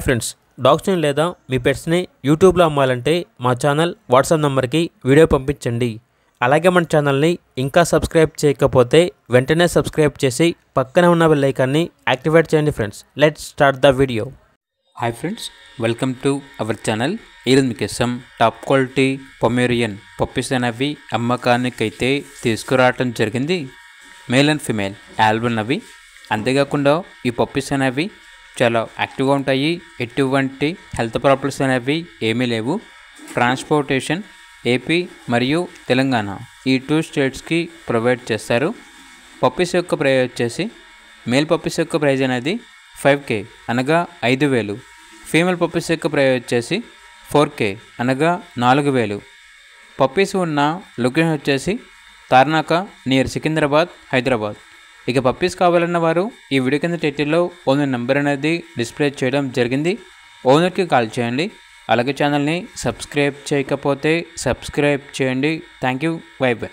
Friends, డాగ్స్ని లేదా మీ పెట్స్ని యూట్యూబ్లో అమ్మాలంటే మా ఛానల్ వాట్సాప్ నెంబర్కి వీడియో పంపించండి. అలాగే మన ఛానల్ని ఇంకా సబ్స్క్రైబ్ చేయకపోతే వెంటనే సబ్స్క్రైబ్ చేసి పక్కనే ఉన్న బెల్ ఐకాన్ని యాక్టివేట్ చేయండి. Friends, let's start the video. Hi friends, welcome to our channel. ఈరోజు మీకోసం టాప్ క్వాలిటీ పొమేరియన్ పప్పీస్ అనేవి అమ్మకానికైతే తీసుకురావటం జరిగింది. మేల్ అండ్ ఫిమేల్ ఆల్బన్ అవి. అంతేకాకుండా ఈ పప్పీస్ అనేవి చాలా యాక్టివ్గా ఉంటాయి. ఎటువంటి హెల్త్ ప్రాబ్లమ్స్ అనేవి ఏమీ లేవు. ట్రాన్స్పోర్టేషన్ ఏపీ మరియు తెలంగాణ ఈ 2 స్టేట్స్కి ప్రొవైడ్ చేస్తారు. పప్పీస్ యొక్క ప్రైస్ వచ్చేసి మేల్ పప్పీస్ యొక్క ప్రైస్ అనేది 5K అనగా 5,000. ఫీమేల్ పప్పీస్ యొక్క ప్రైస్ వచ్చేసి 4K అనగా 4,000. పప్పీస్ ఉన్న లొకేషన్ వచ్చేసి తార్నాక నియర్ సికింద్రాబాద్, హైదరాబాద్. ఇక పప్పీస్ కావాలన్న వారు ఈ వీడియో కింద టైటిల్లో ఓనర్ నెంబర్ అనేది డిస్ప్లే చేయడం జరిగింది. ఓనర్కి కాల్ చేయండి. అలాగే ఛానల్ని సబ్స్క్రైబ్ చేయకపోతే సబ్స్క్రైబ్ చేయండి. Thank you. By by.